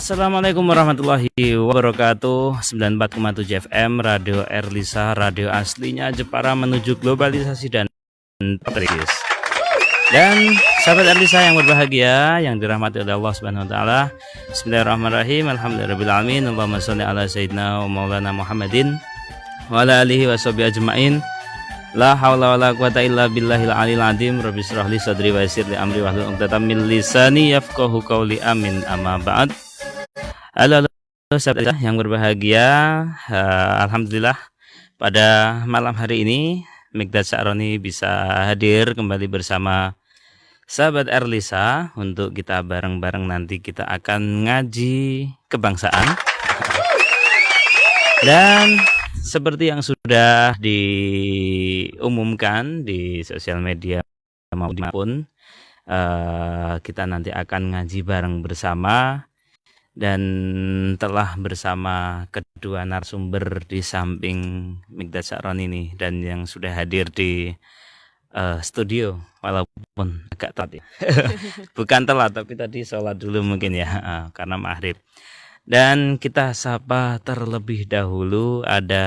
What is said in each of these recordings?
Assalamualaikum warahmatullahi wabarakatuh. 94,7 FM Radio Erlisa, radio aslinya Jepara menuju globalisasi dan patriotis. Dan sahabat Erlisa yang berbahagia, yang dirahmati oleh Allah Subhanahu wa taala. Bismillahirrahmanirrahim. Alhamdulillahirabbil alamin. Allahumma shalli ala sayyidina wa maulana Muhammadin wa ala alihi washabihi ajmain. La haula wala quwata illa billahil aliyil azim. Rabbi shrah li sadri wa yassir li amri wahlul 'uqdatam min lisani yafqahu qawli. Amin. Amma ba'd. Halo sahabat yang berbahagia, alhamdulillah pada malam hari ini Mikdad Sya'roni bisa hadir kembali bersama sahabat Erlisa untuk kita bareng-bareng nanti kita akan ngaji kebangsaan. Dan seperti yang sudah diumumkan di sosial media maupun kita nanti akan ngaji bareng bersama. Dan telah bersama kedua narasumber di samping Mikdad Sya'roni ini dan yang sudah hadir di studio walaupun agak telat ya. Bukan telat tapi tadi sholat dulu mungkin ya karena maghrib. Dan kita sapa terlebih dahulu ada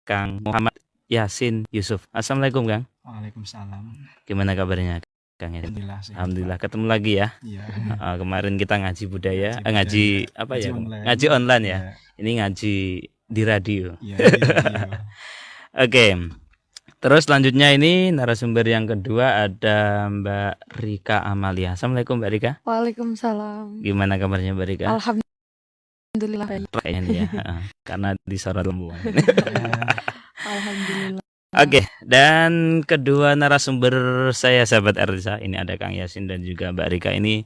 Kang Muhammad Yasin Yusuf. Assalamualaikum Kang. Waalaikumsalam. Gimana kabarnya? Alhamdulillah ketemu lagi ya. Iya. Kemarin kita ngaji budaya, ngaji apa ya? Online. Ngaji online ya. Iya. Ini ngaji di radio. Iya, di radio. Oke. Terus selanjutnya ini narasumber yang kedua ada Mbak Rika Amalia. Assalamualaikum Mbak Rika. Waalaikumsalam. Gimana kabarnya Mbak Rika? Alhamdulillah. Kayaknya nih ya. Karena disorot lembu. Alhamdulillah. Oke, dan kedua narasumber saya sahabat Erlisa ini ada Kang Yasin dan juga Mbak Rika ini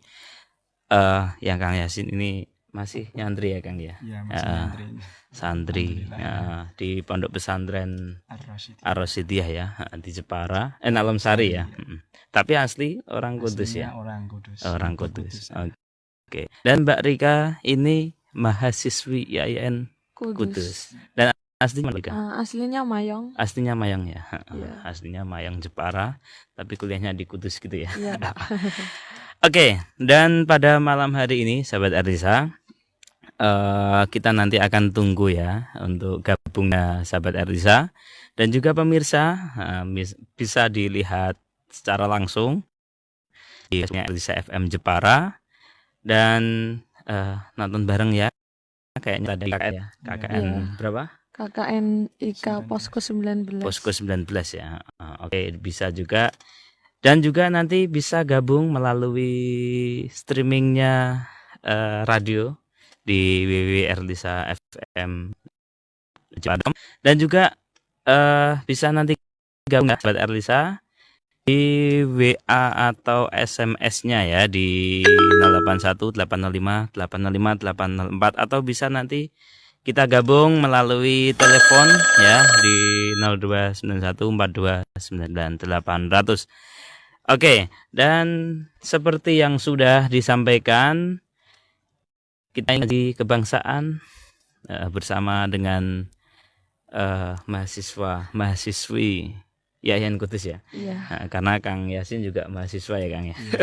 yang Kang Yasin ini masih nyantri ya Kang ya? Iya, masih nyantri. Santri di Pondok Pesantren Ar-Rasyidiyah ya di Jepara, Alam Sari ya. Tapi asli orang Kudus ya. Orang Kudus. Orang Kudus. Oke. Dan Mbak Rika ini mahasiswi IAIN Kudus. Dan aslinya mana? Aslinya Mayong. Aslinya Mayang ya. Iya. Aslinya Mayang Jepara, tapi kuliahnya di Kudus gitu ya. Iya. Oke, dan pada malam hari ini sahabat Erlisa, kita nanti akan tunggu ya untuk gabungnya sahabat Erlisa dan juga pemirsa bisa dilihat secara langsung di Erlisa FM Jepara dan nonton bareng ya. Kayaknya ada KKN ya. KKN Iya. berapa? KKN IKA Posko 19. Posko 19 ya. Oke, bisa juga. Dan juga nanti bisa gabung melalui streamingnya radio di www.erlisa.fm. Dan juga bisa nanti gabung sahabat Erlisa di WA atau SMS-nya ya di 081 805 805 804 atau bisa nanti kita gabung melalui telepon ya di 0291429800. Oke, dan seperti yang sudah disampaikan kita ngaji kebangsaan bersama dengan mahasiswi IAIN Kudus ya. Iya. Karena Kang Yasin juga mahasiswa ya Kang ya. Iya.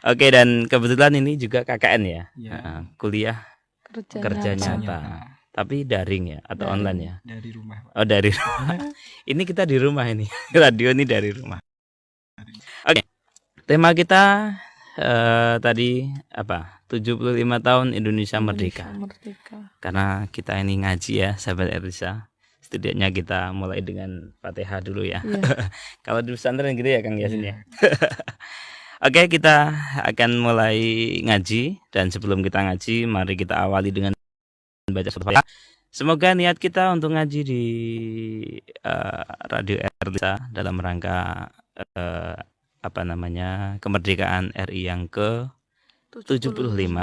Oke, dan kebetulan ini juga KKN ya. Iya. Kuliah kerja nyata. Tapi daring ya atau Daring. online ya? Dari rumah, Pak. Oh, dari rumah. Ini kita di rumah ini. Radio ini dari rumah. Oke. Tema kita tadi apa? 75 tahun Indonesia Merdeka. Merdeka. Karena kita ini ngaji ya, sahabat Erlisa. Setidaknya kita mulai dengan Fatihah dulu ya. Iya. Kalau di pesantren gitu ya Kang Yasin Iya. ya. Oke, kita akan mulai ngaji dan sebelum kita ngaji, mari kita awali dengan baca surat Fatihah. Semoga niat kita untuk ngaji di Radio Erlisa dalam rangka kemerdekaan RI yang ke-75.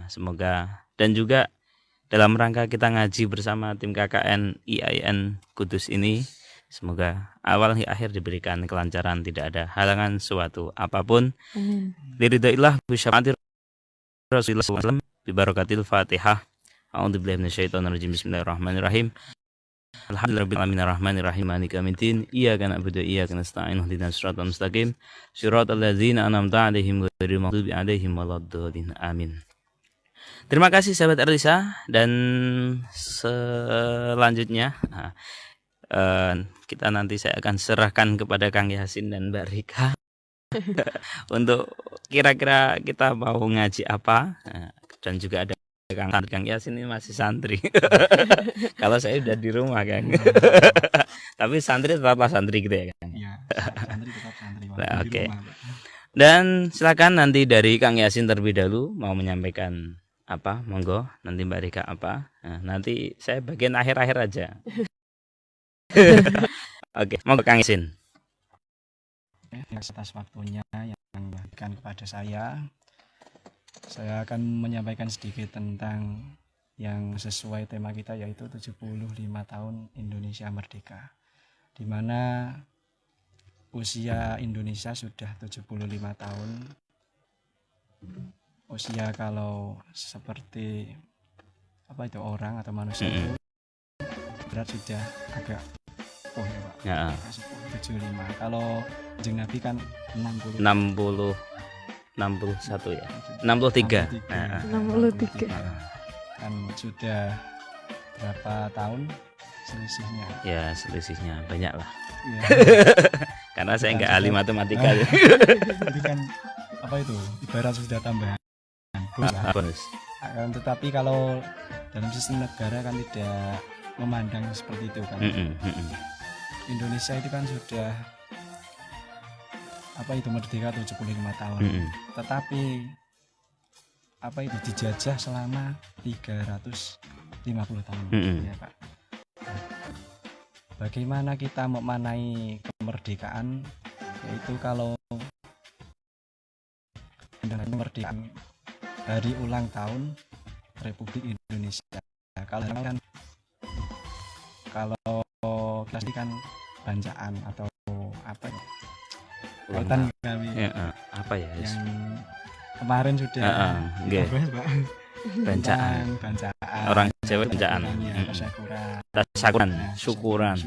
Semoga dan juga dalam rangka kita ngaji bersama tim KKN IAIN Kudus ini, semoga awal hingga akhir diberikan kelancaran, tidak ada halangan suatu apapun. Amin. Liridhaillah bi syafaati Rasulullah sallallahu alaihi wasallam bi barakatil Fatihah. A'udzubillahi minasyaitonir rajim. Bismillahirrahmanirrahim. Alhamdulillahirabbil alamin arrahmanirrahim maliki yaumiddin iyyaka na'budu wa iyyaka nasta'in ihdinas siratal mustaqim siratal ladzina an'amta 'alaihim ghairil maghdubi 'alaihim waladdallin amin. Terima kasih sahabat Erlisa, dan selanjutnya kita nanti saya akan serahkan kepada Kang Yasin dan Mbak Rika untuk kira-kira kita mau ngaji apa. Dan juga ada Kang Yasin ini masih santri. Kalau saya udah di rumah Kang. Tapi santri tetaplah santri gitu ya Kang. Iya, santri tetap santri. Pak. Nah, Di oke. rumah, Pak. Dan silakan nanti dari Kang Yasin terlebih dahulu mau menyampaikan apa, monggo. Nanti Mbak Rika apa. Nah, nanti saya bagian akhir-akhir aja. Oke, monggo Kang Yasin. Atas waktunya yang diberikan kepada saya akan menyampaikan sedikit tentang yang sesuai tema kita, yaitu 75 tahun Indonesia Merdeka, di mana usia Indonesia sudah 75 tahun. Usia kalau seperti apa itu orang atau manusia itu berat sudah agak ya Pak. Ya. 75. Kalau Kanjeng Nabi kan 60. 61 ya. 63. Nah, 63. Kan sudah berapa tahun selisihnya? ya selisihnya banyak lah. Iya. Karena saya nggak ahli matematika. Jadi kan apa itu? Ibarat sudah tambahan. Bonus. Tetapi kalau dalam sistem negara kan tidak memandang seperti itu kan. Indonesia itu kan sudah apa itu merdeka 75 tahun. Tetapi apa itu dijajah selama 350 tahun ya Pak. Bagaimana kita memaknai kemerdekaan, yaitu kalau kemerdekaan hari ulang tahun Republik Indonesia. Kalau kita kan bancaan atau apa ya? Kaitan kami apa ya? Yang kemarin sudah bancaan. Orang Jawa bancaan. Tasyakuran, syukuran.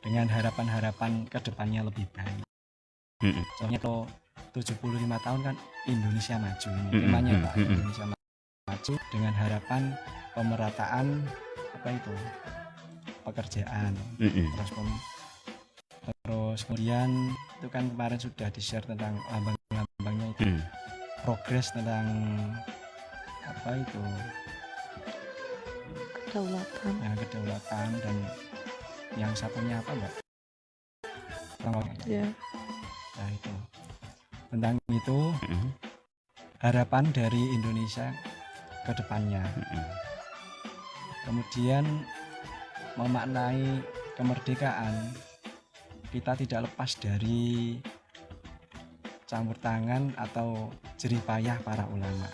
Dengan harapan-harapan kedepannya lebih baik. Soalnya kalau 75 tahun kan Indonesia maju ini temanya Pak. Indonesia maju dengan harapan pemerataan apa itu pekerjaan. Terus kemudian itu kan kemarin sudah di-share tentang lambang-lambangnya itu. Progres tentang apa itu kedaulatan, dan yang satunya apa Mbak? Ya. Nah itu tentang itu harapan dari Indonesia ke depannya. Kemudian memaknai kemerdekaan, kita tidak lepas dari campur tangan atau jerih payah para ulama.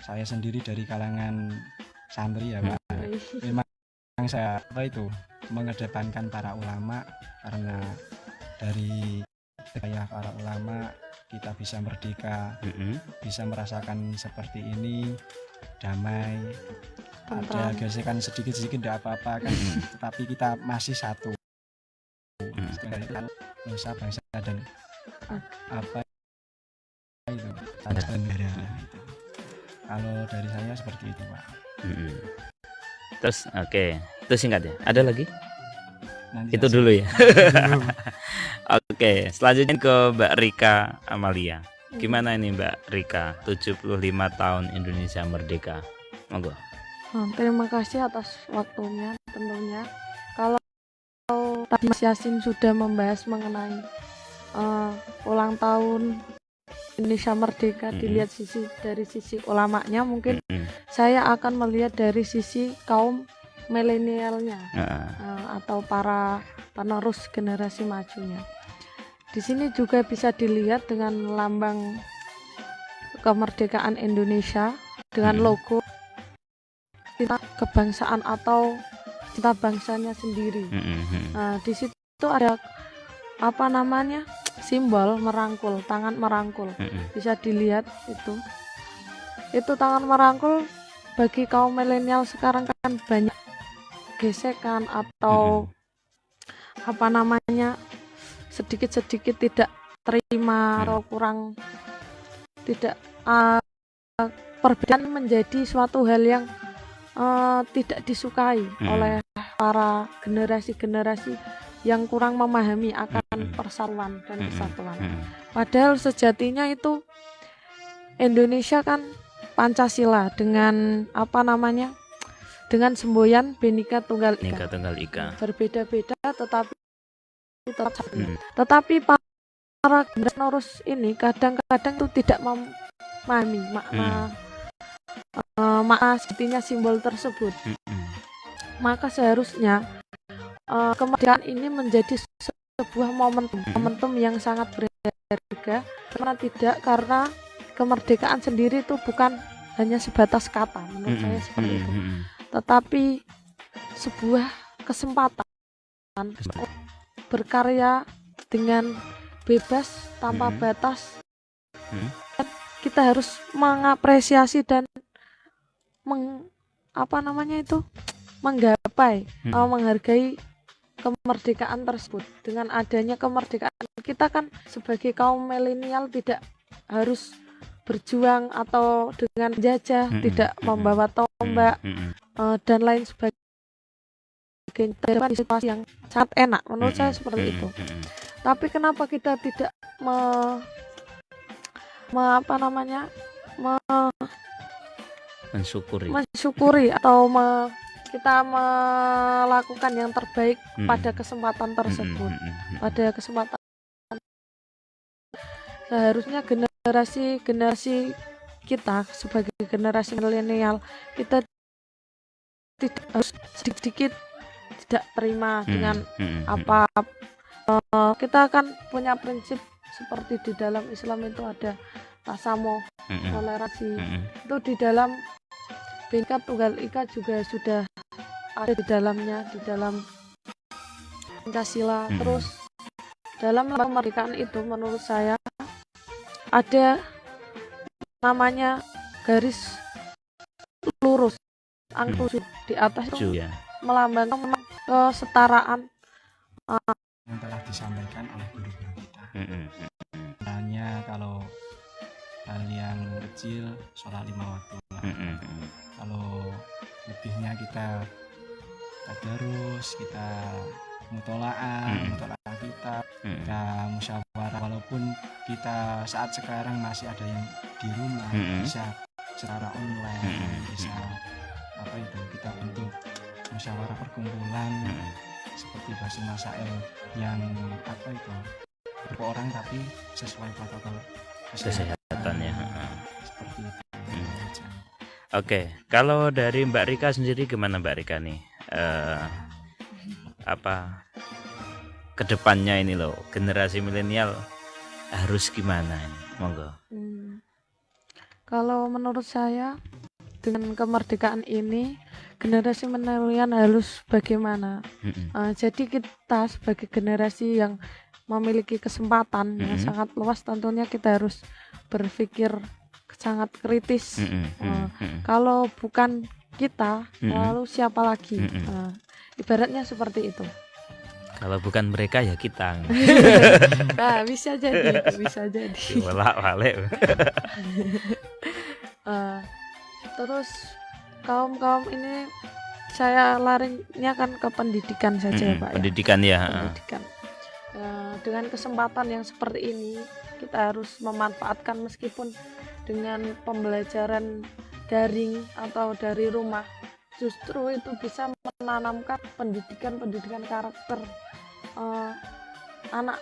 Saya sendiri dari kalangan santri ya Pak. Memang saya apa itu mengedepankan para ulama, karena dari payah para ulama kita bisa merdeka, bisa merasakan seperti ini, damai, ada gesekan sedikit-sedikit tidak apa-apa kan, tetapi kita masih satu. Nusa bangsa dan apa itu negara itu. Kalau dari saya seperti itu Pak. Terus oke, itu singkat ya. Ada lagi? Nanti Itu dulu ya. Oke, selanjutnya ke Mbak Rika Amalia. Gimana ini Mbak Rika, 75 tahun Indonesia Merdeka? Monggo. Terima kasih atas waktunya tentunya. Kalau tadi Mas Yasin sudah membahas mengenai ulang tahun Indonesia Merdeka, dilihat dari sisi ulamanya, mungkin saya akan melihat dari sisi kaum milenialnya atau para penerus generasi majunya. Di sini juga bisa dilihat dengan lambang kemerdekaan Indonesia dengan logo cita kebangsaan atau cita bangsanya sendiri. Nah, di situ ada apa namanya, simbol merangkul, tangan merangkul. Bisa dilihat itu tangan merangkul bagi kaum milenial sekarang kan banyak gesekan atau apa namanya sedikit-sedikit tidak terima atau kurang tidak perbedaan menjadi suatu hal yang tidak disukai oleh para generasi-generasi yang kurang memahami akan persatuan dan kesatuan. Padahal sejatinya itu Indonesia kan Pancasila dengan apa namanya? Dengan semboyan Bhinneka Tunggal Ika. Bhinneka Tunggal Ika. Berbeda-beda tetapi tetap satu. Tetapi para generasi ini kadang-kadang itu tidak memahami makna sejatinya simbol tersebut. Maka seharusnya kemerdekaan ini menjadi sebuah momentum yang sangat berharga. Karena kemerdekaan sendiri itu bukan hanya sebatas kata, menurut saya seperti itu, tetapi sebuah kesempatan berkarya dengan bebas tanpa batas. Kita harus mengapresiasi dan menggapai, menghargai kemerdekaan tersebut. Dengan adanya kemerdekaan, kita kan sebagai kaum milenial tidak harus berjuang atau dengan jajah, tidak membawa tombak dan lain sebagainya. Dalam situasi yang sangat enak, menurut saya seperti itu. Tapi kenapa kita tidak mensyukuri atau kita melakukan yang terbaik pada kesempatan tersebut. Pada kesempatan seharusnya generasi kita sebagai generasi milenial, kita tidak harus sedikit tidak terima dengan apa. Kita akan punya prinsip seperti di dalam Islam itu ada tasamuh, toleransi. Itu di dalam Bhinneka Tunggal Ika juga sudah ada di dalamnya, di dalam Pancasila. Terus dalam kemerdekaan itu menurut saya ada namanya garis lurus angklung di atas itu melambangkan kesetaraan yang telah disampaikan oleh guru-guru kita. Misalnya kalau hal yang kecil sholat 5 waktu, kalau lebihnya kita tadarus, kita mutolaah kita musyawarah. Walaupun kita saat sekarang masih ada yang di rumah, bisa secara online, bisa kita bentuk musyawarah perkumpulan seperti Basim Masail yang berapa orang tapi sesuai protokol kesehatan ya. Seperti itu. Oke, kalau dari Mbak Rika sendiri gimana Mbak Rika nih? Kedepannya ini loh, generasi milenial harus gimana ini? Monggo. Kalau menurut saya dengan kemerdekaan ini generasi milenial harus bagaimana? Jadi kita sebagai generasi yang memiliki kesempatan yang sangat luas, tentunya kita harus berpikir sangat kritis. Kalau bukan kita, lalu siapa lagi? Ibaratnya seperti itu. Kalau bukan mereka ya kita. Nah, bisa jadi. Walak-walik. Terus kaum ini saya larinya kan ke pendidikan saja, Pak. Pendidikan ya. Pendidikan. Dengan kesempatan yang seperti ini kita harus memanfaatkan, meskipun dengan pembelajaran daring atau dari rumah, justru itu bisa menanamkan pendidikan karakter anak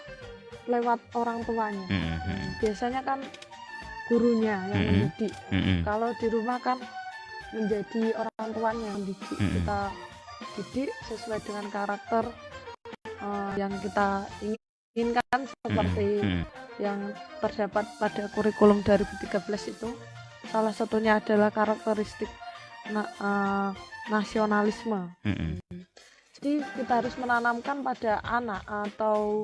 lewat orang tuanya. Biasanya kan gurunya yang mendidik. Kalau di rumah kan menjadi orang tuanya yang mendidik. Kita didik sesuai dengan karakter yang kita inginkan, seperti yang terdapat pada kurikulum 2013 itu. Salah satunya adalah karakteristik nasionalisme. Jadi kita harus menanamkan pada anak atau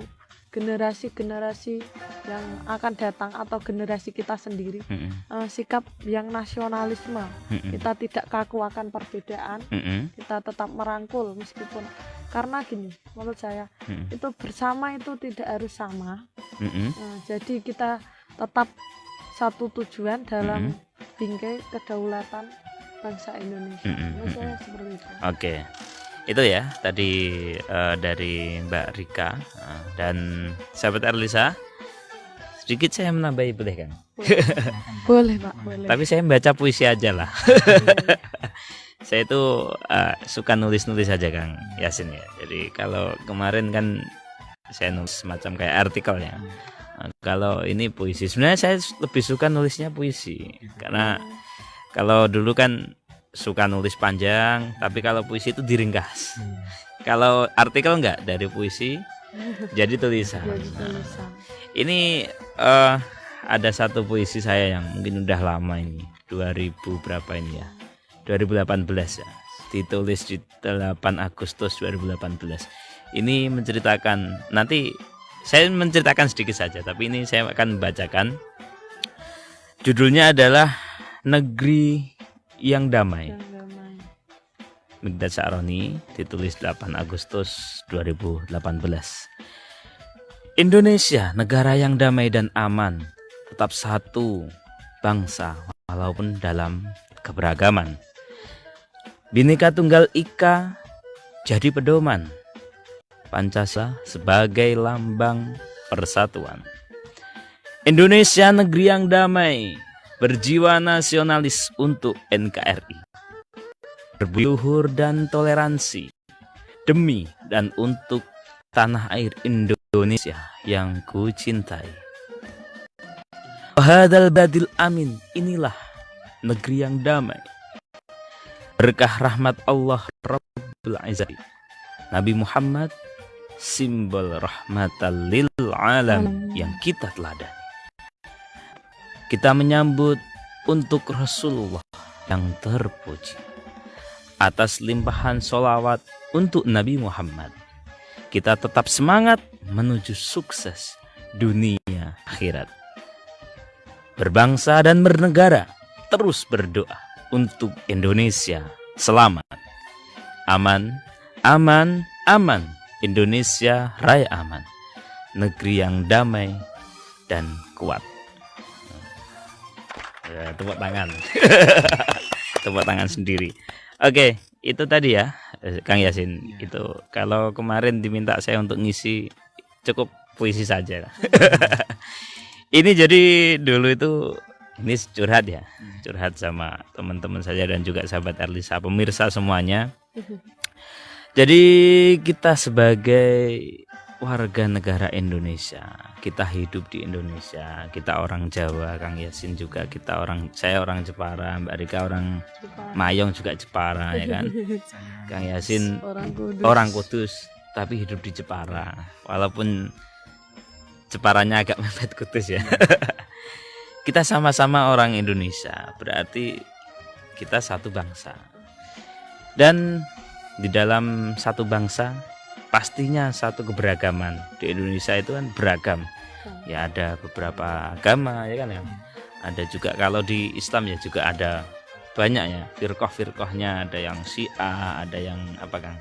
generasi-generasi yang akan datang atau generasi kita sendiri sikap yang nasionalisme. Kita tidak kaku akan perbedaan, kita tetap merangkul meskipun, karena gini menurut saya itu bersama itu tidak harus sama. Jadi kita tetap satu tujuan dalam bingkai kedaulatan bangsa Indonesia. Menurut saya seperti itu. Oke. Itu ya tadi dari Mbak Rika dan sahabat Erlisa. Sedikit saya menambahi, boleh kan? Boleh Pak, boleh. Tapi saya baca puisi aja lah. Saya itu suka nulis-nulis aja Kang Yasin ya. Jadi kalau kemarin kan saya nulis semacam kayak artikelnya. Kalau ini puisi, sebenarnya saya lebih suka nulisnya puisi. Karena kalau dulu kan suka nulis panjang, tapi kalau puisi itu diringkas. Kalau artikel enggak, dari puisi jadi tulisan. Ini ada satu puisi saya yang mungkin udah lama ini, 2000 berapa ini ya, 2018 ya, ditulis di 8 Agustus 2018. Ini menceritakan, nanti saya menceritakan sedikit saja, tapi ini saya akan membacakan. Judulnya adalah Negeri yang Damai. Migdad Sa'roni, ditulis 8 Agustus 2018. Indonesia, negara yang damai dan aman, tetap satu bangsa walaupun dalam keberagaman. Bhinneka Tunggal Ika jadi pedoman, Pancasila sebagai lambang persatuan. Indonesia negeri yang damai, berjiwa nasionalis untuk NKRI, berluhur dan toleransi demi dan untuk tanah air Indonesia yang ku cintai. Wahadal badil amin, inilah negeri yang damai, berkah rahmat Allah Rabbul Izzati, Nabi Muhammad simbol rahmatan lil alam yang kita teladani. Kita menyambut untuk Rasulullah yang terpuji, atas limpahan sholawat untuk Nabi Muhammad. Kita tetap semangat menuju sukses dunia akhirat. Berbangsa dan bernegara, terus berdoa untuk Indonesia selamat. Aman, aman, aman. Indonesia raya aman, negeri yang damai dan kuat. Ya, tepuk tangan. Tepuk tangan sendiri. Oke, itu tadi ya Kang Yasin. Itu kalau kemarin diminta saya untuk ngisi, cukup puisi saja. Ini jadi dulu itu ini curhat ya, curhat sama teman-teman saya dan juga sahabat Erlisa, pemirsa semuanya. Jadi kita sebagai warga negara Indonesia, kita hidup di Indonesia, kita orang Jawa, Kang Yasin juga saya orang Jepara, Mbak Rika orang Mayong juga Jepara ya kan. Kang Yasin orang Kudus tapi hidup di Jepara, walaupun Jeparanya agak mepet Kudus ya. Kita sama-sama orang Indonesia, berarti kita satu bangsa. Dan di dalam satu bangsa pastinya satu keberagaman. Di Indonesia itu kan beragam. Ya ada beberapa agama ya kan ya. Ada juga kalau di Islam ya juga ada banyak ya, firqah-firqahnya, ada yang Syiah, ada yang apa Kang?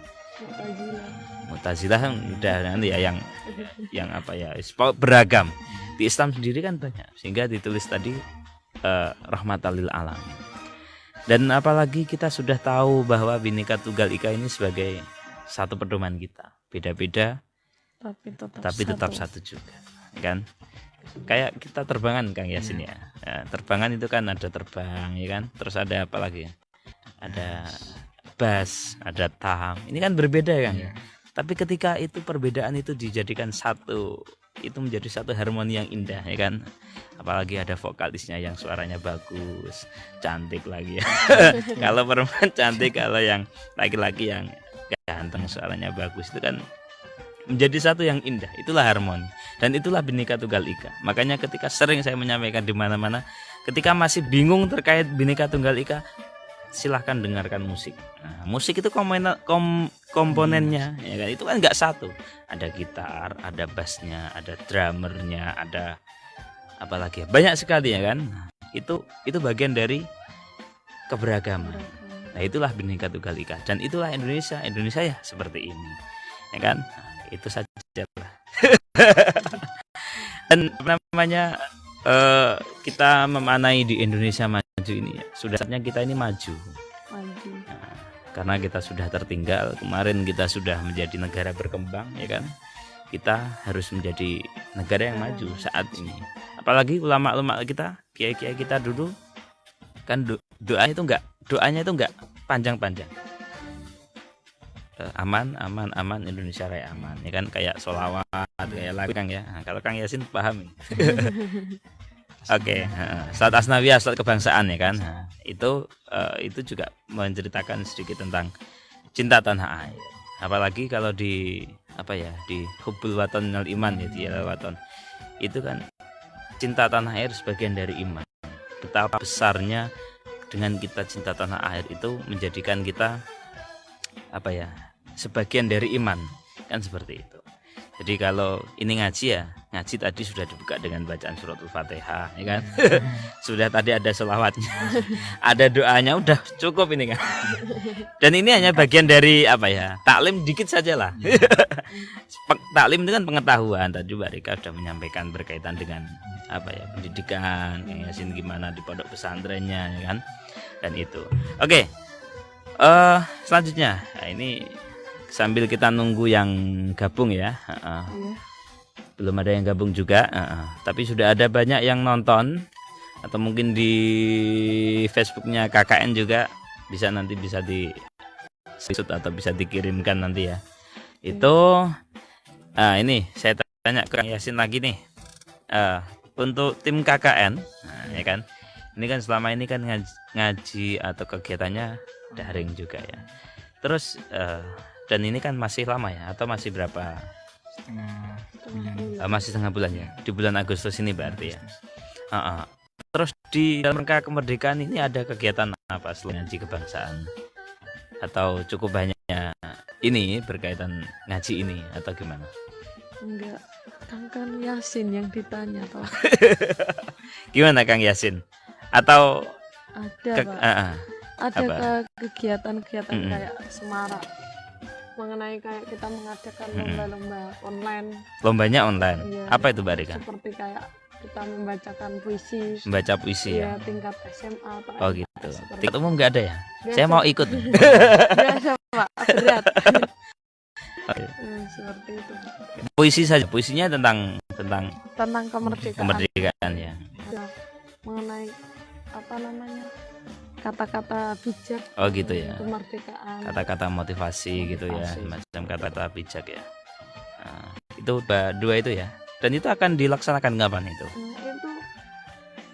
Mu'tazilah kan udah nanti ya yang apa ya, beragam. Di Islam sendiri kan banyak, sehingga ditulis tadi rahmatan lil alamin. Dan apalagi kita sudah tahu bahwa Bhinneka Tunggal Ika ini sebagai satu pedoman kita. Beda-beda tapi tetap satu juga, kan? Kayak kita terbangan Kang Yasin ya. Terbangan itu kan ada terbang ya kan. Terus ada apa lagi? Ada bas, ada tam. Ini kan berbeda kan. Tapi ketika itu perbedaan itu dijadikan satu, itu menjadi satu harmoni yang indah ya kan. Apalagi ada vokalisnya yang suaranya bagus, cantik lagi ya. Kalau perempuan cantik, kalau yang laki-laki yang ganteng suaranya bagus, itu kan menjadi satu yang indah. Itulah harmoni dan itulah Bhinneka Tunggal Ika. Makanya ketika sering saya menyampaikan di mana-mana, ketika masih bingung terkait Bhinneka Tunggal Ika, silahkan dengarkan musik. Nah, musik itu komponennya, ya kan? Itu kan nggak satu. Ada gitar, ada bassnya, ada drummernya, ada apalagi banyak sekali, ya kan? Nah, itu bagian dari keberagaman. Nah, itulah Bhinneka Tunggal Ika, dan itulah Indonesia. Indonesia ya seperti ini, ya kan? Nah, itu saja lah. Dan apa namanya, kita memaknai di Indonesia maju ini ya, sudah saatnya kita ini maju. Nah, karena kita sudah tertinggal kemarin, kita sudah menjadi negara berkembang, ya kan? Kita harus menjadi negara yang maju saat ini. Apalagi ulama-ulama kita, kiai-kiai kita dulu kan doanya itu enggak panjang-panjang. Aman, aman, aman, Indonesia Raya aman, ya kan? Kayak sholawat, kayak lagu Kang ya. Nah, kalau Kang Yasin paham. Oke, salat asnawiyah, salat kebangsaan, ya kan? Nah, itu juga menceritakan sedikit tentang cinta tanah air. Apalagi kalau di Hubbul Watan minal iman, ya, di Waton. Itu kan cinta tanah air sebagian dari iman. Betapa besarnya dengan kita cinta tanah air itu menjadikan kita sebagian dari iman, kan seperti itu. Jadi kalau ini ngaji tadi sudah dibuka dengan bacaan suratul Fatihah, ya kan? Sudah tadi ada sholawatnya, ada doanya, udah cukup ini kan. Dan ini hanya bagian dari taklim dikit saja lah. Taklim itu kan pengetahuan. Tadi Mbak Rika sudah menyampaikan berkaitan dengan pendidikan, Yasin gimana di pondok pesantrennya, ya kan? Dan itu. Oke. Selanjutnya, nah ini sambil kita nunggu yang gabung ya. Belum ada yang gabung juga, tapi sudah ada banyak yang nonton, atau mungkin di Facebooknya KKN juga bisa di shoot atau bisa dikirimkan nanti ya. Itu ini saya tanya ke Kang Yasin lagi nih, untuk tim KKN, ya kan, ini kan selama ini kan ngaji atau kegiatannya daring juga ya. Terus dan ini kan masih lama ya, atau masih berapa? Masih setengah bulan ya, di bulan Agustus ini berarti ya. Terus di dalam rangka kemerdekaan ini ada kegiatan apa selain ngaji kebangsaan? Atau cukup banyak ini berkaitan ngaji ini atau gimana? Enggak, Kang Yasin yang ditanya toh. Gimana Kang Yasin? Atau ada Pak. Ada kegiatan-kegiatan kayak semarak mengenai kayak kita mengadakan lomba-lomba online. Lombanya online. Iya, apa itu Mbak Rika? Seperti kayak kita membacakan puisi. Membaca puisi ya. Tingkat SMA atau oh gitu. Tingkat umum nggak ada ya? Saya mau ikut. Nggak ada Pak, berat. Seperti itu. Puisi saja. Puisinya tentang kemerdekaan ya. Mengenai kata-kata bijak. Oh gitu ya. Kemerdekaan. Kata-kata motivasi gitu ya, macam kata-kata bijak ya. Nah, itu dua itu ya. Dan itu akan dilaksanakan kapan itu? Itu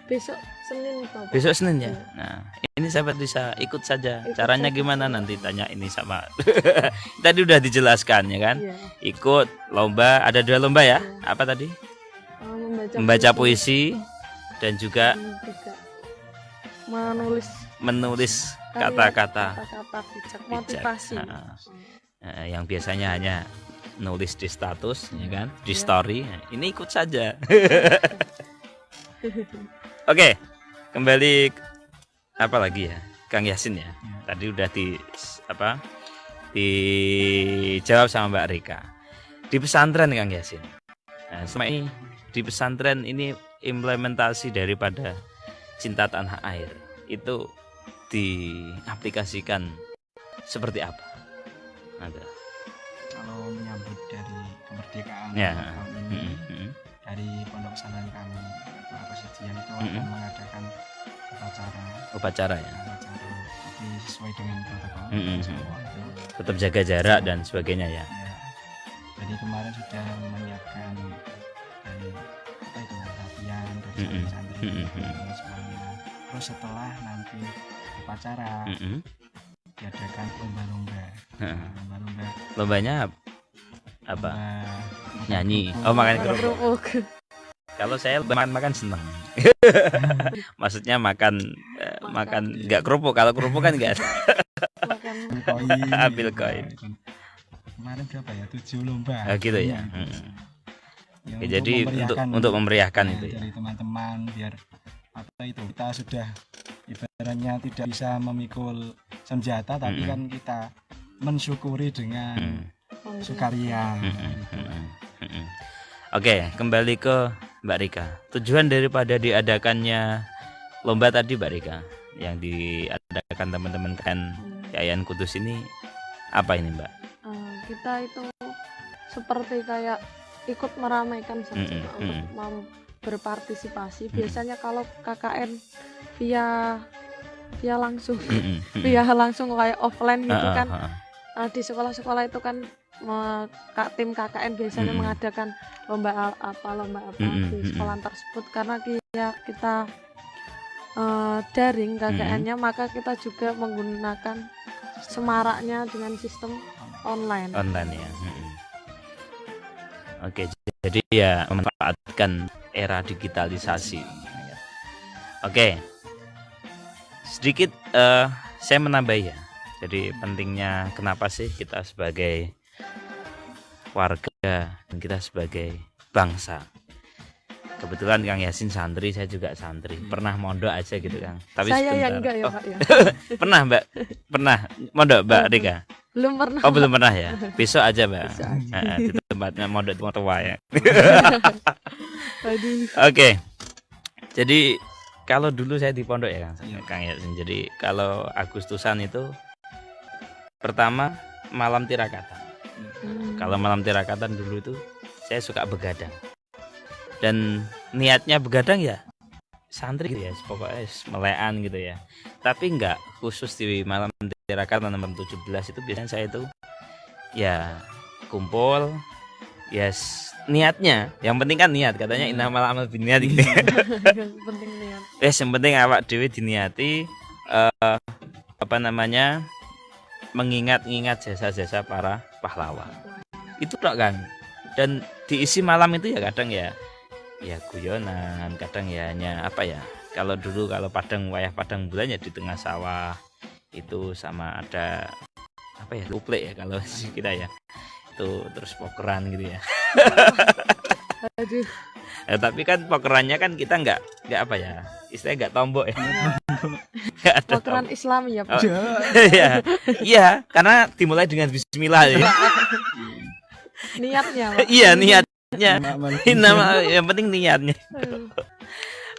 besok Senin Bapak. Besok Senin ya. Nah, ini sahabat bisa ikut saja. Caranya gimana nanti tanya ini sama. Tadi udah dijelaskan ya kan? Iya. Ikut lomba, ada 2 lomba ya. Iya. Apa tadi? Membaca puisi dan juga menulis kata-kata bijak motivasi. Yang biasanya hanya nulis di status, ya kan, di story. Ini ikut saja. Oke, kembali apa lagi ya, Kang Yasin ya. Tadi udah dijawab sama Mbak Rika. Di pesantren Kang Yasin. Nah, selama ini di pesantren ini implementasi daripada cinta tanah air itu diaplikasikan seperti apa? Ada. Kalau menyambut dari kemerdekaan ya. tahun ini, dari pondok pesantren kami Persediaan itu akan mengadakan upacara ya. Tapi sesuai dengan protokol. Tetap jaga jarak dan sebagainya ya. Jadi kemarin sudah menyiapkan dari latihan dari santri semuanya. Terus setelah nanti upacara diadakan lomba-lomba. Lombanya apa? Nyanyi. Oh, makan kerupuk. Kalau saya makan seneng. Maksudnya makan nggak kerupuk. Kalau kerupuk kan nggak Makan koin, ambil koin. Kemarin berapa ya? 7 lomba. Gitu ya. Ya, Oke, jadi untuk memeriahkan itu ya. Dari teman-teman biar apa itu kita sudah ibaratnya tidak bisa memikul senjata tapi kan kita mensyukuri dengan sukaria. Oke, kembali ke Mbak Rika. Tujuan daripada diadakannya lomba tadi Mbak Rika yang diadakan teman-teman kan Yayan Kudus ini apa ini Mbak? Kita itu seperti kayak ikut meramaikan saja Pak, untuk berpartisipasi. Biasanya kalau KKN via langsung via langsung kayak offline gitu kan, di sekolah-sekolah itu kan tim KKN biasanya mengadakan lomba apa di sekolah tersebut. Karena kita daring KKN-nya, maka kita juga menggunakan semaraknya dengan sistem online ya. Oke, jadi ya memanfaatkan era digitalisasi. Oke, sedikit saya menambah ya. Jadi pentingnya kenapa sih kita sebagai warga dan kita sebagai bangsa. Kebetulan Kang Yasin santri, saya juga santri. Pernah mondok aja gitu Kang. Tapi saya sebentar. yang enggak ya Pak ya. Pernah Mbak? Pernah mondok Mbak Rika? Belum pernah. Oh belum pernah ya. Besok aja Mbak. Besok aja. Di tempatnya mondok tua ya. Aduh. Oke. Jadi kalau dulu saya di pondok ya Kang Yasin. Jadi kalau Agustusan itu pertama malam tirakatan. Kalau malam tirakatan dulu itu saya suka begadang. Dan niatnya begadang ya santri gitu ya, pokoknya melean gitu ya. Tapi enggak khusus di malam tirakatan nomor 17 itu biasanya saya itu ya kumpul ya niatnya. Yang penting kan niat, katanya innamal a'malu binniyat gitu. Yang penting niat. Yang penting awak dhewe diniati mengingat-ingat jasa-jasa para pahlawan. Itu tok kan. Dan diisi malam itu ya kadang ya guyonan, kadang ya hanya apa ya, kalau dulu kalau wayah padang bulan ya di tengah sawah itu, sama ada apa ya, luplek ya kalau kita ya itu, terus pokeran gitu ya. Aduh. Tapi kan pokerannya kan kita nggak apa ya, istilahnya nggak tombok ya. Pokeran Islami ya Pak. Iya, karena dimulai dengan bismillah ya. Niatnya Pak. Iya, niatnya. Yang penting niatnya.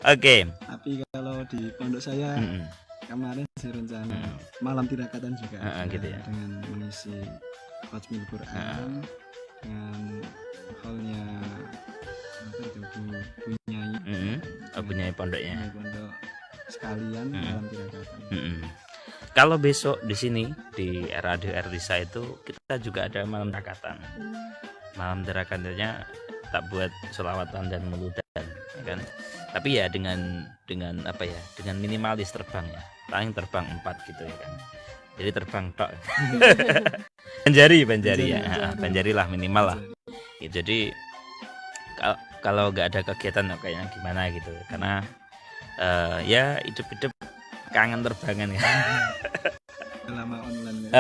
Oke. Tapi kalau di pondok saya kemarin sih rencana malam tirakatan juga gitu ya. dengan mengisi Khatmil Quran dengan halnya apa itu Bu Nyai. Bu Nyai pondoknya. Pondok sekalian malam tirakatan. Kalau besok di sini di Radio Erlisa itu kita juga ada malam tirakatan. Malam tirakannya tak buat selawatan dan muludan kan, tapi ya dengan apa ya, dengan minimalis terbang ya, paling terbang 4 gitu ya kan, jadi terbang tok. Banjari ya, Banjari lah minimal lah ya. Jadi kalau nggak ada kegiatan kayaknya gimana gitu, karena ya hidup kangen terbangan ya. Lama online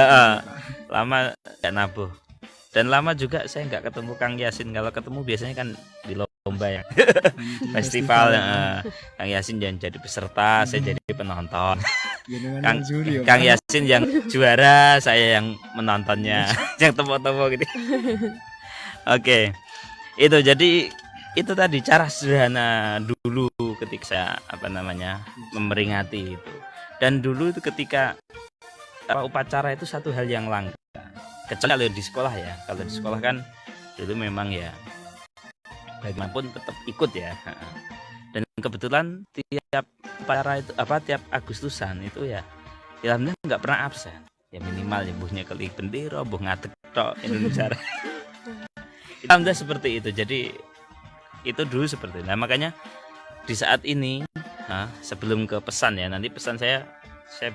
lama nggak nabuh. Dan lama juga saya nggak ketemu Kang Yasin. Kalau ketemu biasanya kan di lomba ya, festival. Kang Yasin yang jadi peserta, saya jadi penonton. Kang Yasin yang juara, saya yang menontonnya, yang tepuk-tepuk gitu. Oke. Itu jadi itu tadi cara sederhana dulu ketika saya memperingati itu. Dan dulu itu ketika upacara itu satu hal yang langka. Kecuali kalau di sekolah ya, kalau di sekolah kan dulu memang ya bagaimanapun tetap ikut ya. Dan kebetulan tiap upacara itu tiap Agustusan itu ya alhamdulillah nggak pernah absen. Ya minimal ya buhnya keli bendera, buh ngadeg tok Indonesia. Alhamdulillah seperti itu. Jadi itu dulu seperti itu. Nah, makanya di saat ini sebelum ke pesan ya, nanti pesan saya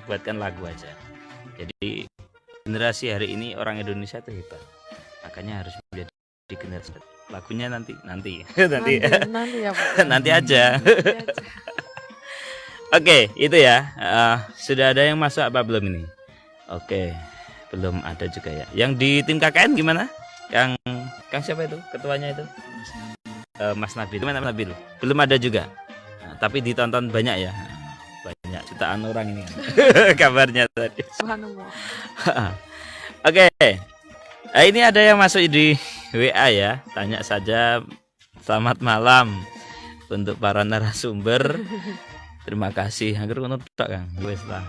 buatkan lagu aja. Jadi generasi hari ini orang Indonesia itu hebat, makanya harus menjadi generasi lagunya nanti nanti nanti ya Pak. nanti aja. Nanti aja. Oke, itu ya. Sudah ada yang masuk apa belum ini? Oke, belum ada juga ya. Yang di tim KKN gimana? Kang siapa itu? Ketuanya itu? Mas Nabil. Gimana Mas Nabil? Belum ada juga. Nah, tapi ditonton banyak ya. Banyak jutaan orang ini. Kabarnya tadi. Subhanallah. Oke. Nah, ini ada yang masuk di WA ya. Tanya saja. Selamat malam untuk para narasumber. Terima kasih. Hampir ngono tok, Kang. Wis lah.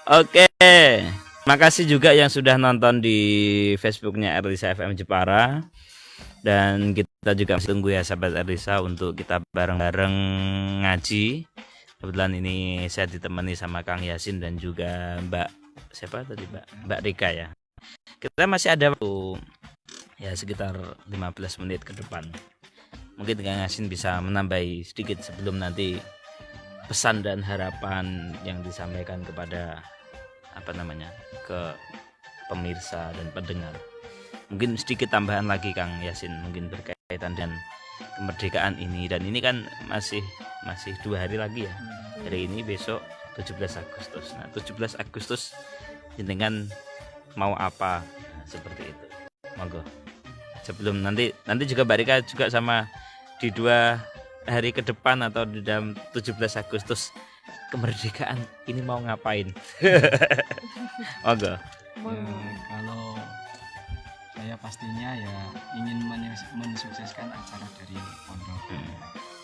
Oke. Terima kasih juga yang sudah nonton di Facebooknya Erlisa FM Jepara. Dan kita juga masih tunggu ya sahabat Erlisa untuk kita bareng-bareng ngaji. Kebetulan ini saya ditemani sama Kang Yasin dan juga Mbak siapa tadi Mbak Rika ya. Kita masih ada waktu ya sekitar 15 menit ke depan. Mungkin Kang Yasin bisa menambahi sedikit sebelum nanti pesan dan harapan yang disampaikan kepada ke pemirsa dan pendengar. Mungkin sedikit tambahan lagi Kang Yasin mungkin berkaitan dengan kemerdekaan ini, dan ini kan masih 2 hari lagi ya. Hari ini besok 17 Agustus. Nah, 17 Agustus jenengan mau apa? Nah, seperti itu. Monggo. Sebelum nanti juga Mbak Rika juga sama di 2 hari ke depan atau di dalam 17 Agustus kemerdekaan ini mau ngapain? Monggo. Kalau saya pastinya ya ingin mensukseskan acara dari pondok.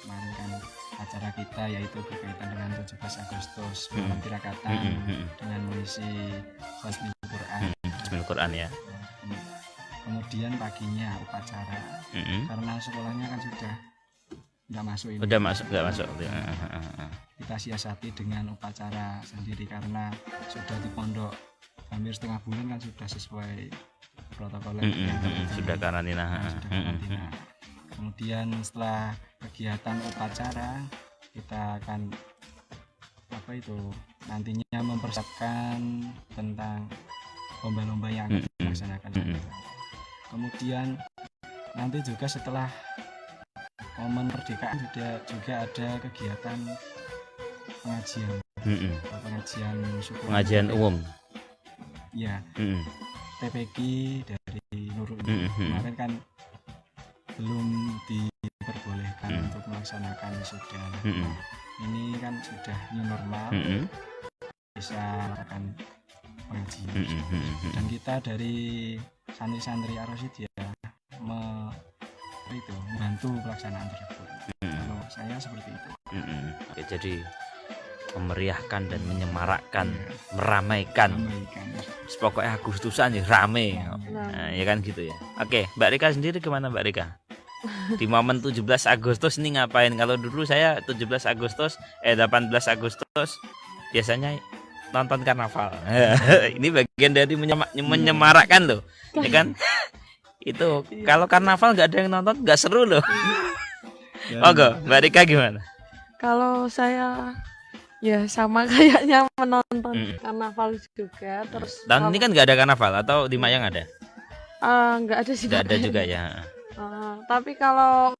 Kemarin kan acara kita yaitu berkaitan dengan 17 Agustus malam tirakatan dengan mengisi khotbah Quran. Quran ya. Kemudian paginya upacara karena sekolahnya kan sudah nggak masuk ini. Udah nggak masuk. Kita siasati dengan upacara sendiri karena sudah di pondok hampir setengah bulan kan sudah sesuai protokol sudah karantina. Kemudian setelah kegiatan upacara kita akan nantinya mempersiapkan tentang lomba-lomba yang akan dilaksanakan. Kemudian nanti juga setelah momen kemerdekaan juga ada kegiatan pengajian umum ya. TPQ dari Nurul kemarin kan belum diperbolehkan untuk melaksanakan wisuda. Ini kan sudah new normal, bisa melakukan pengajian. Dan kita dari santri-santri Ar-Rasyid ya membantu pelaksanaan tersebut. Kalau saya seperti itu. Oke, jadi memeriahkan dan menyemarakkan, meramaikan. Pokoknya Agustusan ya rame. Nah, ya kan gitu ya. Oke, Mbak Rika sendiri gimana Mbak Rika? Di momen 17 Agustus ini ngapain? Kalau dulu saya 18 Agustus biasanya nonton karnaval. Ini bagian dari menyemarakkan loh. Ya kan? Itu kalau karnaval nggak ada yang nonton nggak seru loh. Oke, Mbak Rika gimana? Kalau saya ya sama kayaknya menonton karnaval juga. Terus tahun ini kan nggak ada karnaval atau di Mayang ada? Nggak ada sih. Nggak ada juga ya. Tapi kalau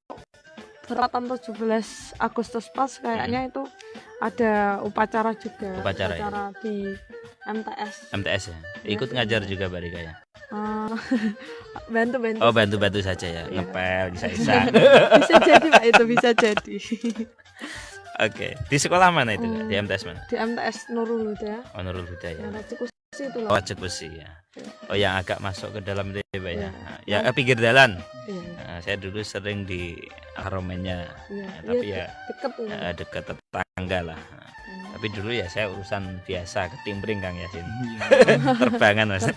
beratan 17 Agustus pas kayaknya itu ada upacara juga. Upacara ya? Di MTS ya. Ikut ngajar juga Mbak Rika ya? Bantu. Oh, bantu saja ya. Ngepel bisa. Bisa jadi Pak, itu bisa jadi. Oke, di sekolah mana itu? Di MTS mana? Di MTS Nurul Huda. Oh, Nurul Huda ya. Racik Besi itu loh. Oh, Racik Besi ya. Oh, yang agak masuk ke dalam itu ya, Pak ya. Ya, pinggir jalan. Nah, saya dulu sering di Aromennya. Tapi ya dekat tetangga lah. Tapi dulu ya saya urusan biasa ketimbring Kang Yasin. Terbangan Mas.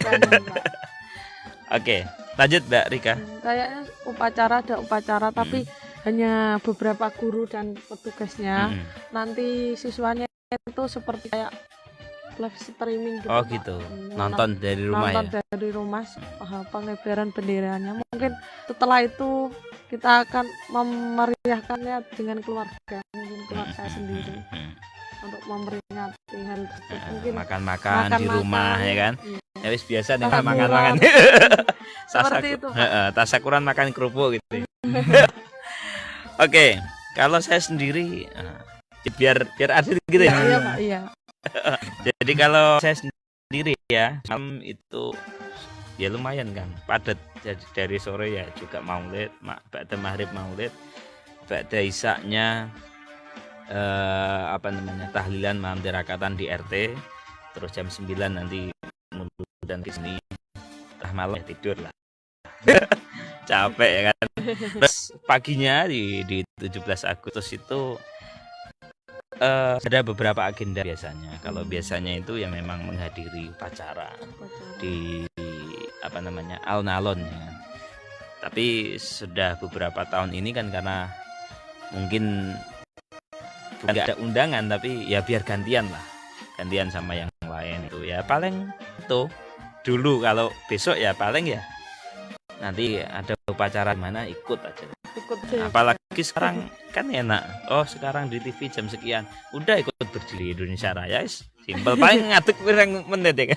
Oke, lanjut Mbak Rika. Kayaknya ada upacara tapi hanya beberapa guru dan petugasnya. Nanti siswanya itu seperti kayak live streaming gitu. Oh gitu. Nonton dari rumah nonton ya. Dari rumah pengibaran benderanya. Mungkin setelah itu kita akan memeriahkannya dengan keluarga, mungkin keluarga sendiri. Untuk memperingati hari tersebut. Mungkin makan di rumah ya kan. Ya wis biasa nih makan. Seperti itu, Pak. Tasakuran makan kerupuk gitu. Oke, kalau saya sendiri biar adil gitu ya. Iya, Pak, iya. Jadi kalau saya sendiri ya, malam itu ya lumayan kan padat. Jadi dari sore ya juga maulid, ba'da maghrib maulid, ba'da isaknya tahlilan malam tirakatan di RT, terus jam 9 nanti dan ke sini malam ya tidur lah. Capek ya kan. Terus paginya di 17 Agustus itu ada beberapa agenda biasanya. Kalau biasanya itu ya memang menghadiri upacara di alun-alun ya. Tapi sudah beberapa tahun ini kan karena mungkin nggak ada undangan, tapi ya biar gantian sama yang lain itu ya paling itu dulu. Kalau besok ya paling ya nanti ada upacara mana ikut aja. Apalagi sekarang kan enak. Oh sekarang di TV jam sekian udah ikut berdiri Indonesia Raya, simpel paling ngaduk pirang menit ya.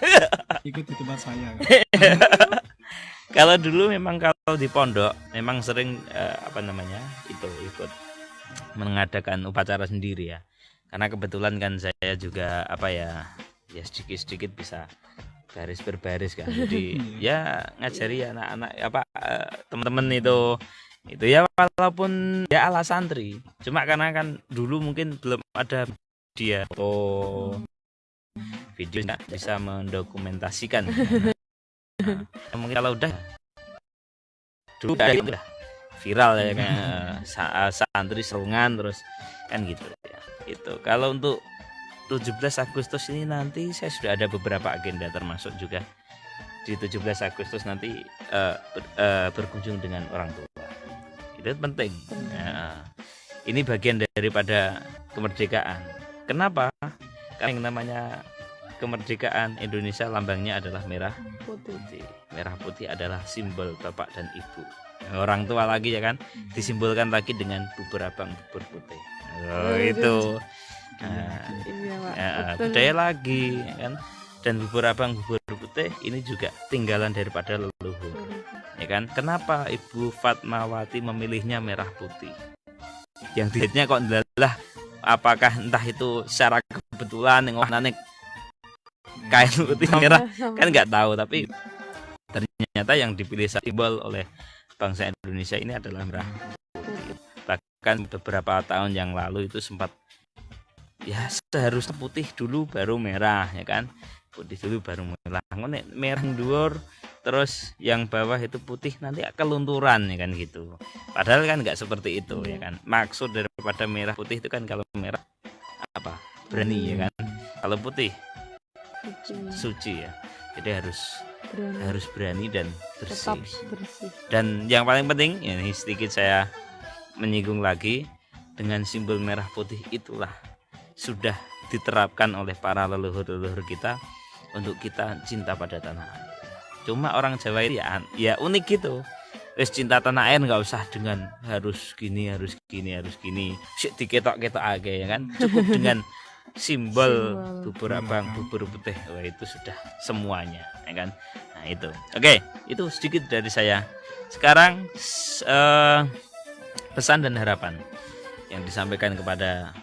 Ikut di tempat saya. Kalau dulu memang kalau di pondok memang sering itu ikut mengadakan upacara sendiri ya. Karena kebetulan kan saya juga ya sedikit-sedikit bisa baris berbaris kan. Jadi ya ngajari anak-anak teman-teman itu ya walaupun ya ala santri. Cuma karena kan dulu mungkin belum ada video nggak bisa mendokumentasikan. Nah, mungkin kalau udah dulu udah viral ya kan, santri serungan terus kan gitu ya. Itu kalau untuk 17 Agustus ini nanti saya sudah ada beberapa agenda, termasuk juga di 17 Agustus nanti berkunjung dengan orang tua. Itu penting. Ya, ini bagian daripada kemerdekaan. Kenapa? Karena yang namanya kemerdekaan Indonesia lambangnya adalah merah putih. Merah putih adalah simbol bapak dan ibu. Orang tua lagi ya kan, disimbolkan lagi dengan bubur abang, bubur putih. Itu budaya lagi kan. Dan bubur abang, bubur putih ini juga tinggalan daripada leluhur ya kan. Kenapa Ibu Fatmawati memilihnya merah putih? Yang dilihatnya kok adalah apakah entah itu secara kebetulan yang kain putih merah kan nggak tahu, tapi ternyata yang dipilih simbol oleh bangsa Indonesia ini adalah merah putih. Bahkan beberapa tahun yang lalu itu sempat ya seharusnya putih dulu baru merah ya kan, putih dulu baru merah. Merah dhuwur terus yang bawah itu putih nanti kelunturan ya kan gitu. Padahal kan nggak seperti itu ya kan. Maksud daripada merah putih itu kan kalau merah berani ya kan, kalau putih suci ya. Jadi harus berani dan bersih. Dan yang paling penting ini sedikit saya menyinggung lagi, dengan simbol merah putih itulah sudah diterapkan oleh para leluhur-leluhur kita untuk kita cinta pada tanah air. Cuma orang Jawa itu ya unik gitu. Wis cinta tanah air nggak usah dengan harus gini. Sik diketok-ketok aja ya kan. Cukup dengan simbol bubur abang, bubur putih. Wah, itu sudah semuanya ya kan. Nah itu. Oke, itu sedikit dari saya. Sekarang pesan dan harapan yang disampaikan kepada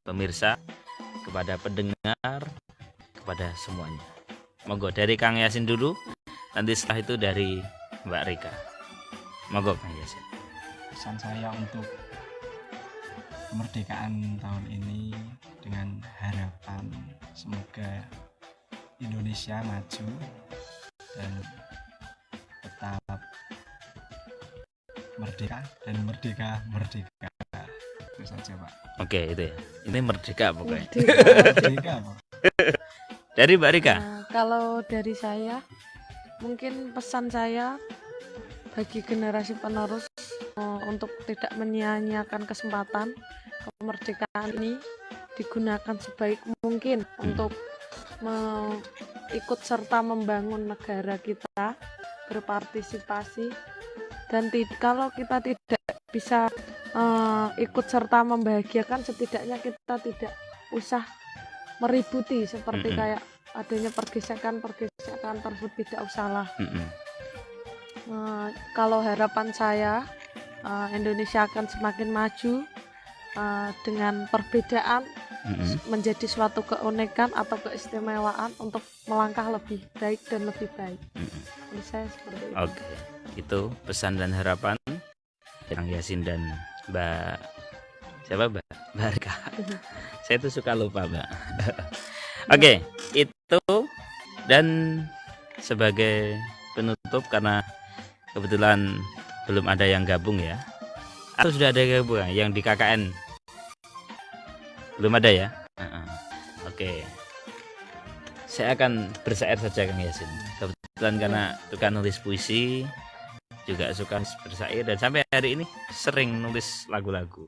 pemirsa, kepada pendengar, kepada semuanya. Monggo dari Kang Yasin dulu, nanti setelah itu dari Mbak Rika. Monggo Kang Yasin. Pesan saya untuk kemerdekaan tahun ini dengan harapan semoga Indonesia maju dan tetap merdeka dan merdeka. Itu saja Pak. Oke itu ya. Ini merdeka pokoknya. Merdeka Pak. Dari Mbak Rika. Kalau dari saya, mungkin pesan saya bagi generasi penerus untuk tidak menyia-nyiakan kesempatan kemerdekaan ini, digunakan sebaik mungkin untuk ikut serta membangun negara kita, berpartisipasi, dan kalau kita tidak bisa ikut serta membahagiakan, setidaknya kita tidak usah meributi seperti kayak adanya pergesekan tersebut, tidak usahlah. Kalau harapan saya, Indonesia akan semakin maju dengan perbedaan menjadi suatu keunikan atau keistimewaan untuk melangkah lebih baik dan lebih baik. Jadi saya seperti itu. Oke, itu pesan dan harapan Kang Yasin dan Mbak siapa Mbak Barka. Saya tuh suka lupa Mbak. Oke, itu dan sebagai penutup karena kebetulan belum ada yang gabung ya. Atau sudah ada yang gabung yang di KKN? Belum ada ya? Oke. Saya akan bersair saja Kang Yasin. Kebetulan karena suka nulis puisi, juga suka bersair dan sampai hari ini sering nulis lagu-lagu.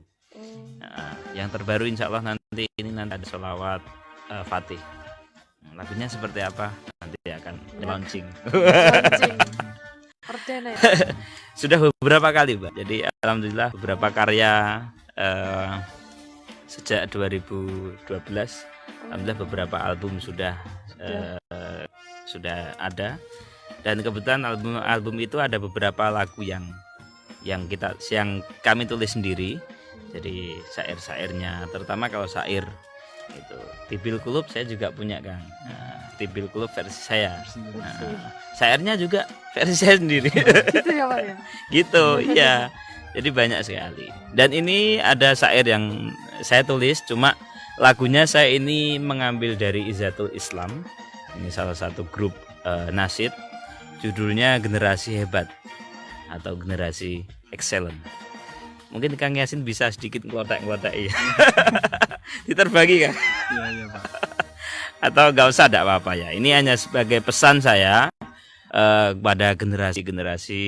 Yang terbaru insya Allah nanti ada sholawat Fatih. Lagunya seperti apa? Nanti akan launching. Sudah beberapa kali Mbak. Jadi alhamdulillah beberapa karya sejak 2012 alhamdulillah beberapa album sudah ada, dan kebetulan album itu ada beberapa lagu yang kami tulis sendiri. Jadi syair-syairnya, terutama kalau syair itu Tibil Kulub saya juga punya Kang. Tibil Kulub versi saya. Syairnya juga versi saya sendiri. Gitu ya Pak ya. Gitu ya. Jadi banyak sekali. Dan ini ada syair yang saya tulis, cuma lagunya saya ini mengambil dari Izzatul Islam. Ini salah satu grup nasyid. Judulnya Generasi Hebat atau Generasi Excellent. Mungkin Kang Yasin bisa sedikit ngelotak-ngelotak ya. Diterbagi kan? Iya Pak. Atau enggak usah, enggak apa-apa ya. Ini hanya sebagai pesan saya kepada generasi-generasi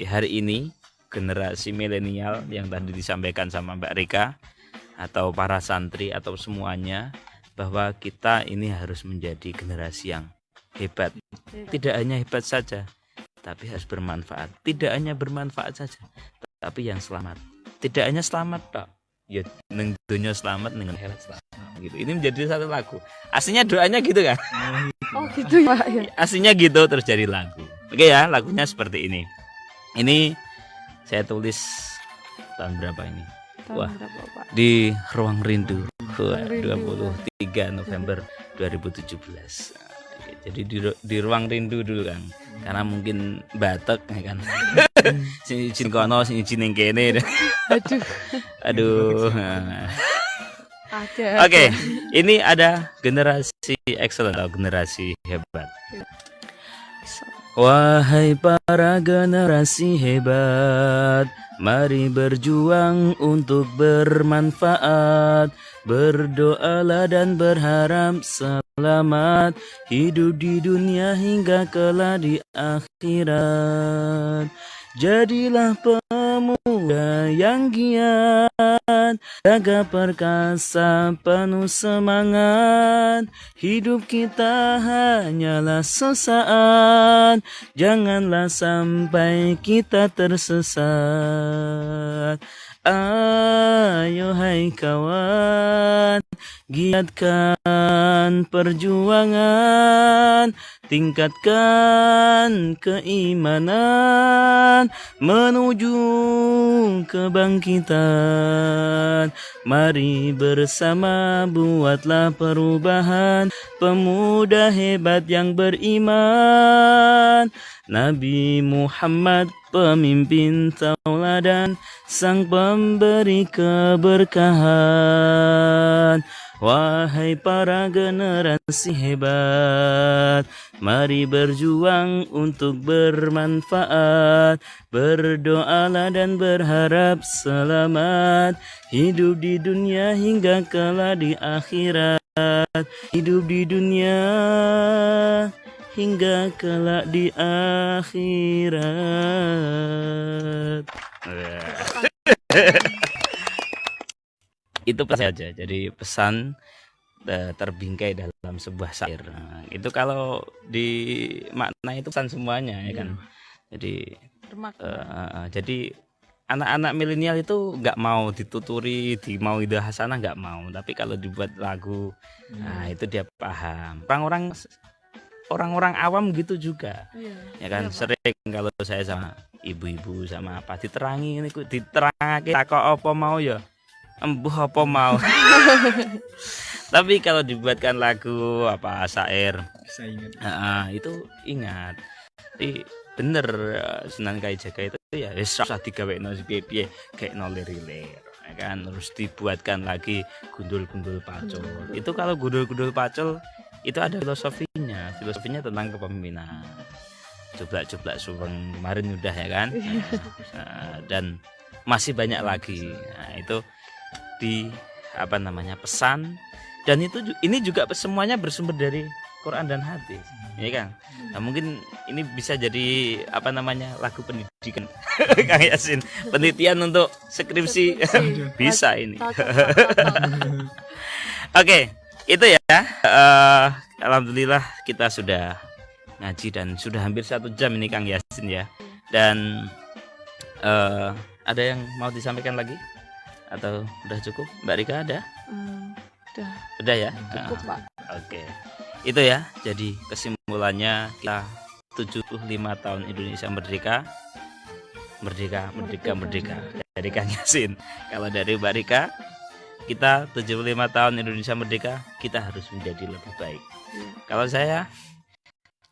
hari ini, generasi milenial yang tadi disampaikan sama Mbak Rika, atau para santri atau semuanya, bahwa kita ini harus menjadi generasi yang hebat. Tidak hanya hebat saja, tapi harus bermanfaat. Tidak hanya bermanfaat saja, tapi yang selamat. Tidak hanya selamat Pak, ya neng dunia selamat, neng akhirat selamat gitu. Ini menjadi satu lagu. Aslinya doanya gitu kan? Oh gitu ya Pak ya. Aslinya gitu terus jadi lagu. Oke ya, lagunya seperti ini. Ini saya tulis tahun berapa ini? Wah, di Ruang Rindu. Wah, 23 November 2017. Jadi di Ruang Rindu dulu Kang. Karena mungkin batek ya kan. Sing izin kono, sing izin ning kene. Aduh. Oke, ini ada generasi excellent atau generasi hebat. Wahai para generasi hebat, mari berjuang untuk bermanfaat. Berdoalah dan berharap selamat, hidup di dunia hingga kelak di akhirat. Jadilah pemuda yang giat, jaga perkasa penuh semangat. Hidup kita hanyalah sesaat, janganlah sampai kita tersesat. Ayo hai kawan, giatkan perjuangan, tingkatkan keimanan menuju kebangkitan. Mari bersama buatlah perubahan, pemuda hebat yang beriman. Nabi Muhammad pemimpin tauladan, sang pemberi keberkahan. Wahai para generasi hebat, mari berjuang untuk bermanfaat. Berdoalah dan berharap selamat, hidup di dunia hingga kelak di akhirat. Hidup di dunia hingga kelak di akhirat. Itu pesan saja. Jadi pesan terbingkai dalam sebuah syair. Nah, itu kalau di makna itu pesan semuanya ya kan. Jadi jadi anak-anak milenial itu nggak mau dituturi, mau ide hasanah nggak mau. Tapi kalau dibuat lagu, nah itu dia paham. Orang-orang orang-orang awam gitu juga. Iya. Ya kan, Iya, Pak. sering kalau saya sama ibu-ibu sama apa diterangi ini ku diterangake takok apa mau ya. Embuh apa mau. Tapi kalau dibuatkan lagu apa syair, Saya ingat. itu ingat. Tapi bener Sunan Kalijaga itu ya wis usah digawekno piye-piye gekno lir-lir. Ya kan, terus dibuatkan lagi gundul-gundul pacul. Itu kalau gundul-gundul pacul itu ada filosofinya tentang kepemimpinan. Jublak-jublak suweng kemarin udah ya kan. Dan masih banyak lagi. Nah, itu di apa namanya pesan, dan ini juga semuanya bersumber dari Quran dan hadis, ya kan. Nah, mungkin ini bisa jadi apa namanya lagu pendidikan Kang Yasin, penelitian untuk skripsi bisa ini. Oke, itu ya. Alhamdulillah kita sudah ngaji dan sudah hampir 1 jam ini Kang Yasin ya. Dan ada yang mau disampaikan lagi? Atau udah cukup? Mbak Rika ada? Udah ya? Cukup, Pak. Oke. Itu ya. Jadi kesimpulannya kita 75 tahun Indonesia merdeka. Merdeka. Dari Kang Yasin. Kalau dari Mbak Rika, kita 75 tahun Indonesia merdeka, kita harus menjadi lebih baik. Iya. Kalau saya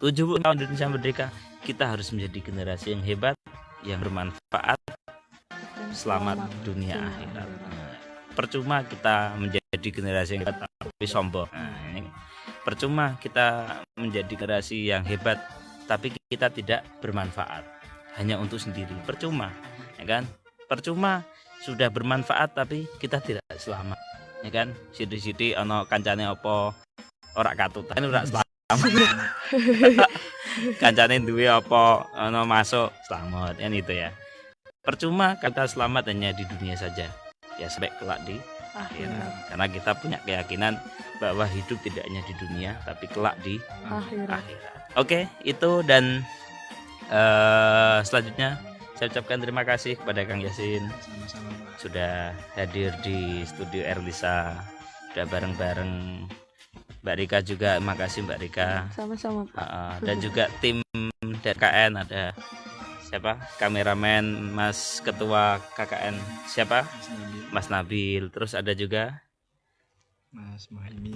70 tahun Indonesia merdeka, kita harus menjadi generasi yang hebat, yang bermanfaat, selamat dunia akhirat. Percuma kita menjadi generasi yang hebat tapi sombong. Percuma kita menjadi generasi yang hebat tapi kita tidak bermanfaat, hanya untuk sendiri. Percuma, ya kan? Percuma sudah bermanfaat tapi kita tidak selamat, ya kan? Sithik-sithik ana kancane apa ora katutan ora selamat. Kancane duwe apa ana masuk selamat, kan itu ya. Percuma kita selamat hanya di dunia saja, ya sampai kelak di akhirat. Karena kita punya keyakinan bahwa hidup tidak hanya di dunia, tapi kelak di akhirat. Oke, itu dan selanjutnya saya ucapkan terima kasih kepada Kang Yasin sudah hadir di studio Erlisa, sudah bareng-bareng Mbak Rika juga. Makasih Mbak Rika. Sama-sama, Pak. Dan juga tim DKN ada siapa? Kameramen Mas Ketua KKN siapa? Mas Nabil. Terus ada juga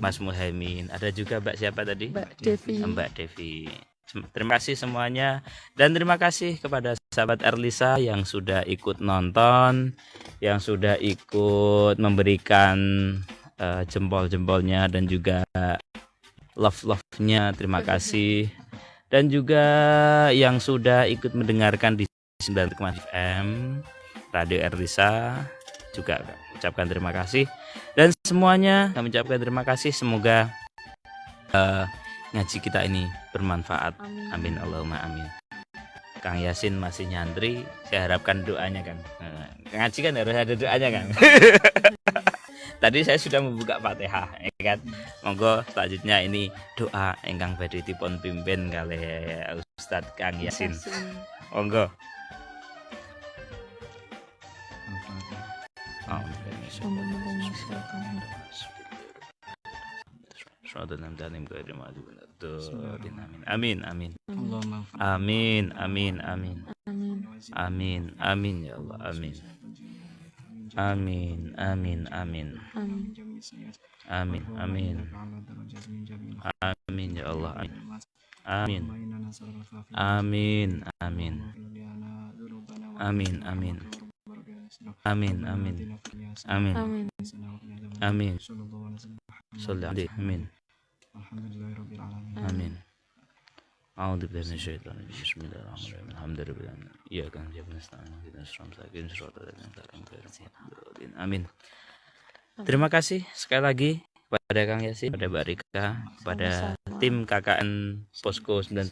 Mas Muhaimin. Ada juga Mbak siapa tadi? Mbak Devi. Terima kasih semuanya dan terima kasih kepada sahabat Erlisa yang sudah ikut nonton, yang sudah ikut memberikan jempol-jempolnya dan juga love-nya. Terima kasih. Dan juga yang sudah ikut mendengarkan di 9.5 FM Radio Erlisa juga ucapkan terima kasih. Dan semuanya kami ucapkan terima kasih. Semoga ngaji kita ini bermanfaat. Amin Allahumma amin. Kang Yasin masih nyantri, saya harapkan doanya kan. Ngaji kan harus ada doanya kan. Tadi saya sudah membuka Fatihah, ya kan. Monggo selanjutnya ini doa ingkang badhe dipun pimpin kali Ustadz Kang Yasin. Monggo. Amin amin. Amin amin amin. Amin amin ya Allah amin. Amin amin amin. Amin amin. Amin ya Allah amin. Amin amin. Amin amin. Amin amin. Amin. Amin. Sallallahu amin. Amin. A'udzu billahi minasyaitonir rajim. Bismillahirrahmanirrahim. Alhamdulillah. Iya kan ya amin. Terima kasih sekali lagi kepada Kang Yasin, kepada Mbak Rika, kepada tim KKN Posko 19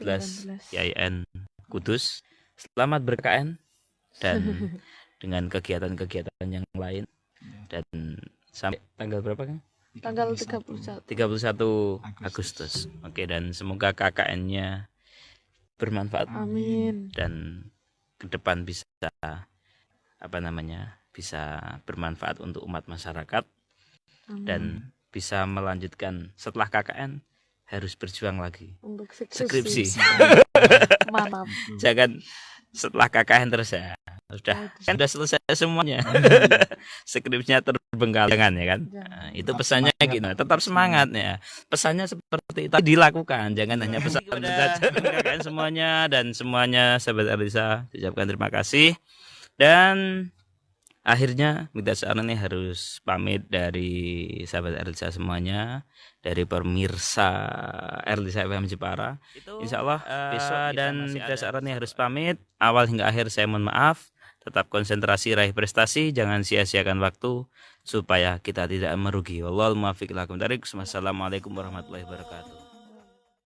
IAIN Kudus. Selamat ber-KKN dan dengan kegiatan-kegiatan yang lain. Dan sampai tanggal berapa Kang? Tanggal 31 Agustus. Oke, dan semoga KKN-nya bermanfaat. Amin. Dan ke depan bisa bisa bermanfaat untuk umat masyarakat. Amin. Dan bisa melanjutkan setelah KKN harus berjuang lagi. Untuk Skripsi. Mantap. Jangan setelah KKN terus ya. Kan udah selesai semuanya. Skripsinya terbengkalai jangan ya kan. Nah, itu pesannya gitu. Tetap semangat ya. Pesannya seperti itu dilakukan, jangan hanya pesan saja. KKN semuanya dan semuanya sahabat Erlisa ucapkan terima kasih. Dan akhirnya kita saat ini harus pamit dari sahabat Erlisa semuanya, dari pemirsa Erlisa FM Jepara. Insya Allah besok dan kita saat ini harus pamit. Awal hingga akhir saya mohon maaf. Tetap konsentrasi raih prestasi, jangan sia-siakan waktu supaya kita tidak merugi. Wallahul muwaffiq ila aqwamit thoriq. Wassalamualaikum warahmatullahi wabarakatuh.